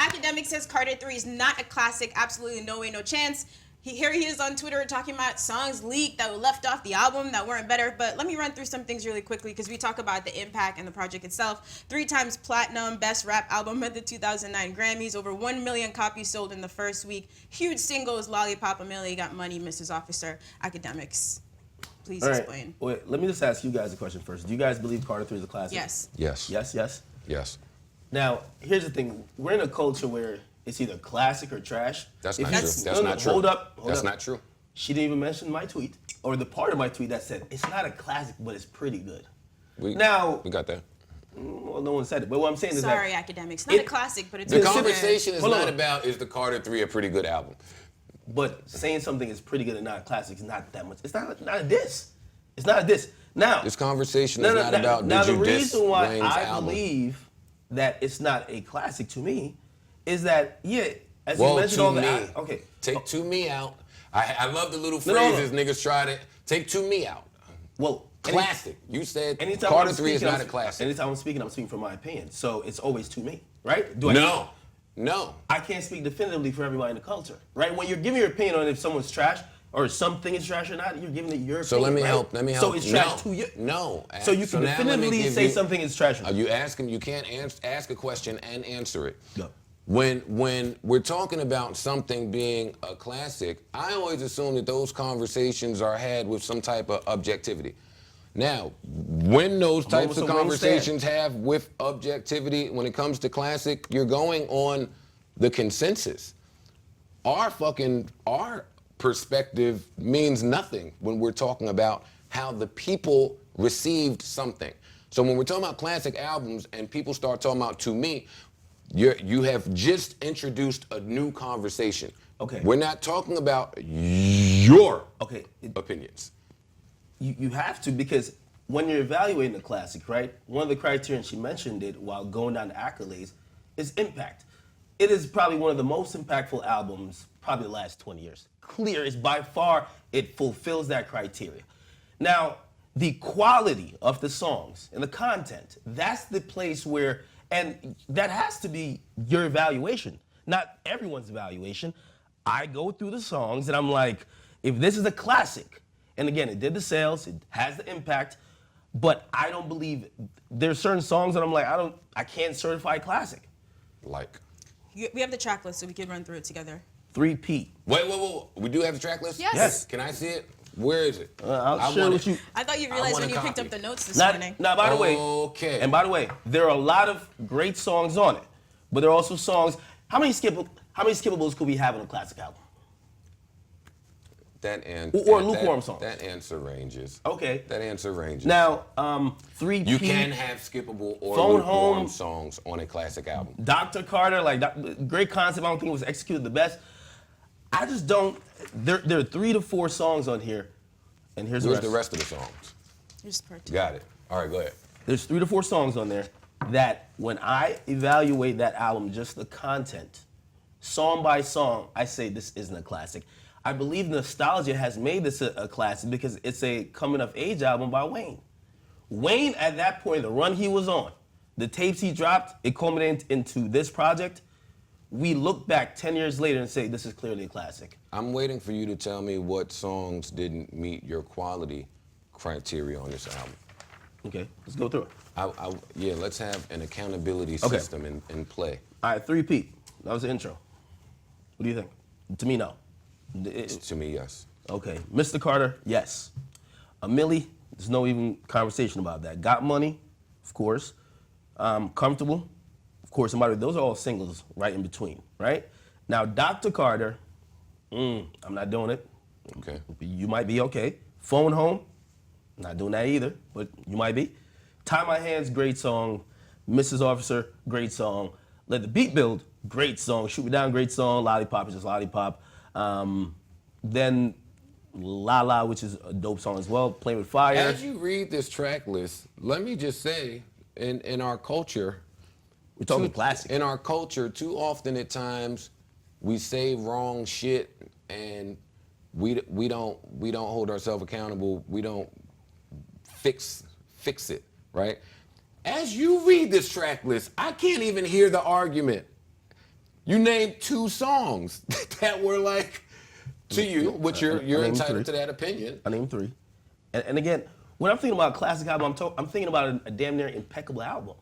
Akademiks says Carter 3 is not a classic. Absolutely no way, no chance. Here he is on Twitter talking about songs leaked that were left off the album that weren't better. But let me run through some things really quickly because we talk about the impact and the project itself. 3 times platinum, best rap album at the 2009 Grammys. Over 1 million copies sold in the first week. Huge singles, Lollipop, A Milli, Got Money, Mrs. Officer, Akademiks. Please explain. Wait, let me just ask you guys a question first. Do you guys believe Carter 3 is a classic? Yes. Yes. Yes, yes? Yes. Now, here's the thing. We're in a culture where it's either classic or trash. That's not true. That's not true. Hold up. That's not true. She didn't even mention my tweet, or the part of my tweet that said, it's not a classic, but it's pretty good. We got that. Well, no one said it, but what I'm saying is that... Sorry, Akademiks. Not a classic, but it's the a conversation is not about, is the Carter 3 a pretty good album? But saying something is pretty good and not a classic is not that much. It's not a diss. It's not a diss. Now... This conversation is not about, did you diss Wayne's album? Now, the reason why I believe that it's not a classic to me is that, as you mentioned all the... Okay. Take To Me out. I love the little phrases niggas try to take To Me out. Well, classic. You said Carter 3 is not a classic. Anytime I'm speaking from my opinion. So it's always to me, right? No. I can't speak definitively for everybody in the culture, right? When you're giving your opinion on if someone's trash or something is trash or not, you're giving it your opinion. So let me help. So it's trash to you. No. So you can definitively say something is trash. You can't ask a question and answer it. Go. When we're talking about something being a classic, I always assume that those conversations are had with some type of objectivity. Now, when those types of conversations have with objectivity, when it comes to classic, you're going on the consensus. Our perspective means nothing when we're talking about how the people received something. So when we're talking about classic albums and people start talking about To Me, you have just introduced a new conversation. Okay. We're not talking about your opinions. You have to, because when you're evaluating a classic, right, one of the criteria, she mentioned it while going down the accolades, is impact. It is probably one of the most impactful albums, probably the last 20 years. Clear is by far, it fulfills that criteria. Now, the quality of the songs and the content, that's the place where, and that has to be your evaluation, not everyone's evaluation. I go through the songs and I'm like, if this is a classic, and again, it did the sales, it has the impact, but I don't believe, there's certain songs that I'm like, I can't certify classic. Like? We have the track list so we can run through it together. 3P. Wait. We do have the track list? Yes. Can I see it? Where is it? I'll share with you. I thought you realized when you picked up the notes this morning. Now, by the way, and by the way, there are a lot of great songs on it, but there are also songs. How many skippables could we have on a classic album? Or lukewarm songs. That answer ranges. Okay. That answer ranges. Now, 3P. You can have skippable or lukewarm songs on a classic album. Dr. Carter, great concept. I don't think it was executed the best. I just don't. There are 3 to 4 songs on here, and here's the rest of the songs. Here's part 2. Got it. All right, go ahead. There's 3 to 4 songs on there that when I evaluate that album, just the content, song by song, I say this isn't a classic. I believe nostalgia has made this a classic because it's a coming-of-age album by Wayne. Wayne, at that point, the run he was on, the tapes he dropped, it culminated into this project. We look back 10 years later and say, this is clearly a classic. I'm waiting for you to tell me what songs didn't meet your quality criteria on this album. Okay, let's go through it. Yeah, let's have an accountability system in play. All right, 3P. That was the intro. What do you think? To me, no. To me, yes. Okay, Mr. Carter, yes. A Milli, there's no even conversation about that. Got Money, of course. Comfortable, of course. Those are all singles right in between, right? Now, Dr. Carter, I'm not doing it. Okay. You might be okay. Phone Home, not doing that either, but you might be. Tie My Hands, great song. Mrs. Officer, great song. Let the Beat Build, great song. Shoot Me Down, great song. Lollipop is just Lollipop. Then La La, which is a dope song as well. Play With Fire. As you read this track list, let me just say, in our culture, we're talking classic. In our culture, too often at times, we say wrong shit and we don't hold ourselves accountable. We don't fix it, right? As you read this track list, I can't even hear the argument. You named 2 songs that were like, to you, which you're entitled to that opinion. I named 3. And again, when I'm thinking about a classic album, I'm thinking about a damn near impeccable album,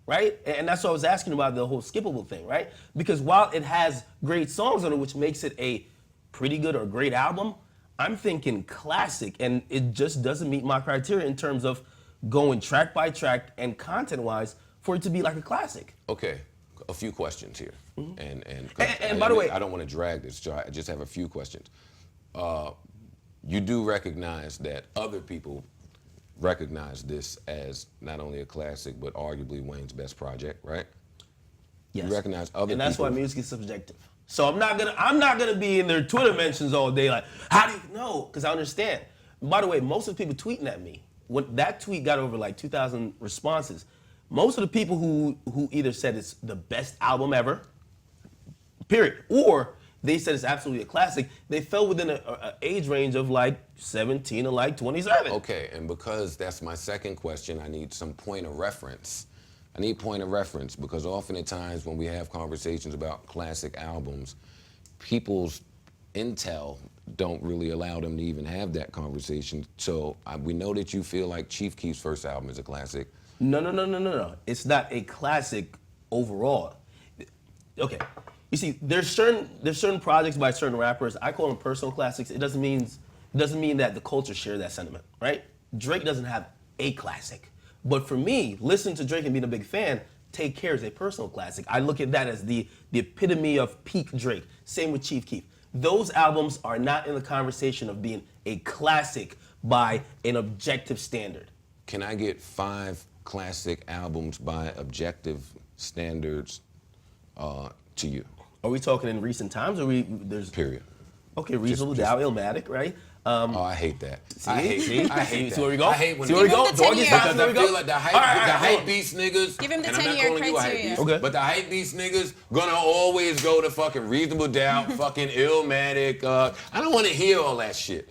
right? And that's what I was asking about the whole skippable thing, right? Because while it has great songs on it, which makes it a pretty good or great album, I'm thinking classic, and it just doesn't meet my criteria in terms of going track by track and content-wise for it to be like a classic. Okay, a few questions here. And by the way, I don't want to drag this, so I just have a few questions. You do recognize that other people recognize this as not only a classic, but arguably Wayne's best project, right? Yes. You recognize other people. And that's why music is subjective. So I'm not gonna be in their Twitter mentions all day like, how do you know? Because I understand. By the way, most of the people tweeting at me, when that tweet got over like 2,000 responses, most of the people who either said it's the best album ever, period, or they said it's absolutely a classic, they fell within an age range of like 17 to like 27. Okay, and because that's my second question, I need some point of reference. I need point of reference because oftentimes when we have conversations about classic albums, people's intel don't really allow them to even have that conversation. So we know that you feel like Chief Keef's first album is a classic. No. It's not a classic overall. Okay. You see, there's certain projects by certain rappers. I call them personal classics. It doesn't mean that the culture shares that sentiment, right? Drake doesn't have a classic, but for me, listening to Drake and being a big fan, Take Care is a personal classic. I look at that as the epitome of peak Drake. Same with Chief Keef. Those albums are not in the conversation of being a classic by an objective standard. Can I get 5 classic albums by objective standards to you? Are we talking in recent times, or there's period? Okay, Reasonable Doubt, Illmatic, right? I hate that. I hate that. See where we go? I hate when see where we go? Give him the 10 years. Because I feel like the hype beast niggas. Give him the and I'm not 10-year calling you a hype criteria. beast, Okay. but the hype beast niggas gonna always go to fucking Reasonable Doubt, fucking Illmatic. I don't want to hear all that shit.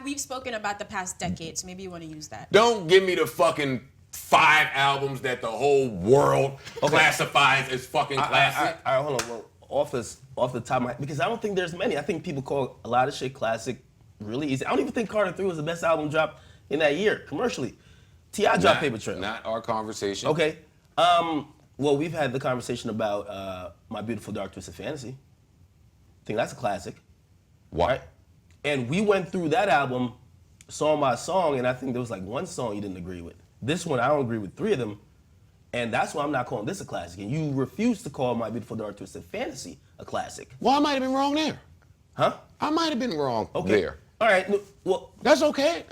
We've spoken about the past decade, so maybe you want to use that. Don't give me the fucking 5 albums that the whole world classifies as fucking classic. All right, hold on. Well, off the top of my, because I don't think there's many. I think people call a lot of shit classic really easy. I don't even think Carter 3 was the best album dropped in that year commercially. T.I. dropped Paper Trail. Not our conversation. Okay. Well, we've had the conversation about My Beautiful Dark Twisted Fantasy. I think that's a classic. Why? Right? And we went through that album song by song, and I think there was like 1 song you didn't agree with. This one, I don't agree with 3 of them, and that's why I'm not calling this a classic. And you refuse to call My Beautiful Dark Twisted Fantasy a classic. Well, I might have been wrong there. Huh? I might have been wrong Okay. there. All right. Well, That's okay.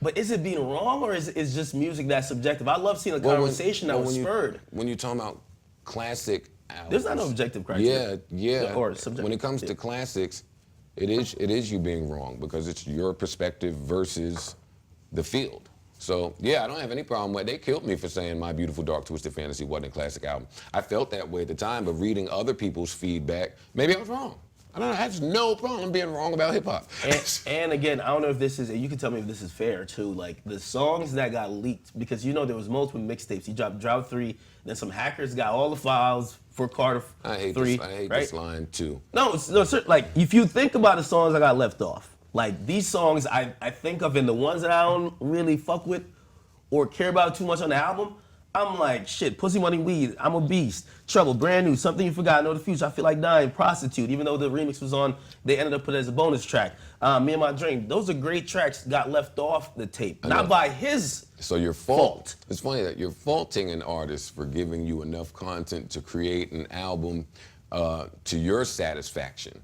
but is it being wrong, or is it just music that's subjective? I love seeing a conversation that was spurred. When you're talking about classic albums, There's not no objective criteria. Yeah. Or subjective. When it comes to classics, it is you being wrong because it's your perspective versus the field. So yeah, I don't have any problem with it. They killed me for saying My Beautiful Dark Twisted Fantasy wasn't a classic album. I felt that way at the time, but reading other people's feedback, maybe I was wrong. I don't know. I have no problem being wrong about hip hop. And again, I don't know if this is, and you can tell me if this is fair too, like the songs that got leaked, because you know there was multiple mixtapes. He dropped Drought 3, then some hackers got all the files for Carter 3. I hate right? this line too. No, like if you think about the songs that got left off, like these songs I think of, and the ones that I don't really fuck with or care about too much on the album, I'm like, shit, Pussy Money Weed, I'm a Beast, Trouble, Brand New, Something You Forgot, Know the Future, I Feel Like Dying, Prostitute, even though the remix was on, they ended up putting it as a bonus track. Me and My Dream, those are great tracks, got left off the tape, not by his So your fault. It's funny that you're faulting an artist for giving you enough content to create an album to your satisfaction.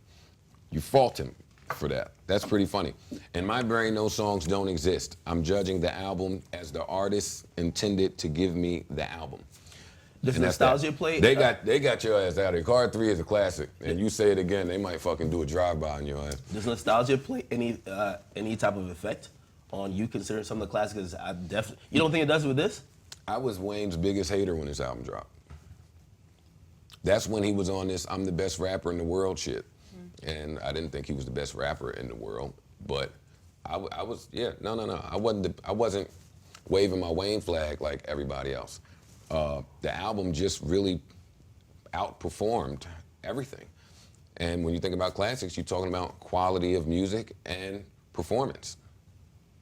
You fault him for that. That's pretty funny. In my brain, those songs don't exist. I'm judging the album as the artist intended to give me the album. Does nostalgia play? They got your ass out of here. Card 3 is a classic, and you say it again, they might fucking do a drive-by on your ass. Does nostalgia play any type of effect on you considering some of the classics? I definitely. You don't think it does with this? I was Wayne's biggest hater when this album dropped. That's when he was on this I'm the best rapper in the world shit. And I didn't think he was the best rapper in the world, but I was, I wasn't waving my Wayne flag like everybody else. The album just really outperformed everything. And when you think about classics, you're talking about quality of music and performance.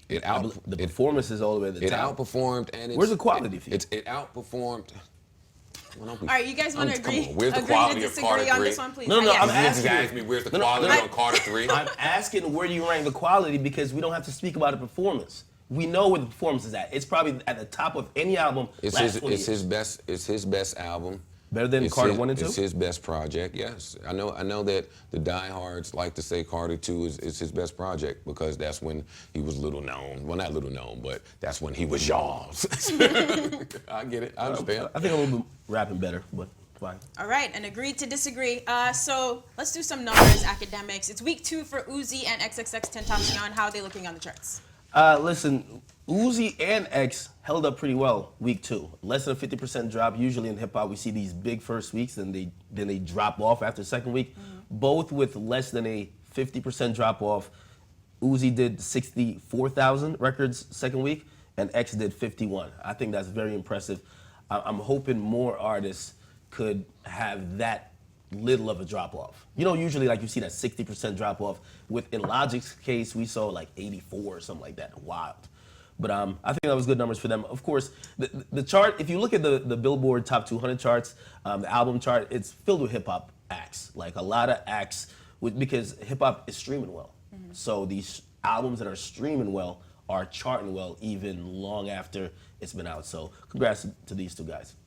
The performance is all the way at the top. It outperformed, and Where's the quality for you? It outperformed. All right, you guys want to agree? Where's the agree quality to of disagree Carter on 3? this one, please? No, Yes. I'm You asking just asked me where's the quality on Carter 3. I'm asking where do you rank the quality because we don't have to speak about the performance. We know where the performance is at. It's probably at the top of any album. It's his best album. Better than Carter 1 and 2? It's his best project, yes. I know that the diehards like to say Carter 2 is his best project because that's when he was little known. Well, not little known, but that's when he was y'all's. I get it. I understand. I think I'm a little bit rapping better, but fine. All right, and agreed to disagree. So let's do some numbers, academics. It's week 2 for Uzi and XXXTentacion. How are they looking on the charts? Listen, Uzi and X held up pretty well week 2. Less than a 50% drop. Usually in hip hop we see these big first weeks and then they drop off after the second week. Both with less than a 50% drop off. Uzi did 64,000 records second week and X did 51. I think that's very impressive. I'm hoping more artists could have that little of a drop off. You know, usually like you see that 60% drop off. In Logic's case, we saw like 84 or something like that. Wild. But I think that was good numbers for them. Of course, the chart, if you look at the Billboard Top 200 charts, the album chart, it's filled with hip hop acts. Like a lot of acts, because hip hop is streaming well. So these albums that are streaming well are charting well even long after it's been out. So congrats to these two guys.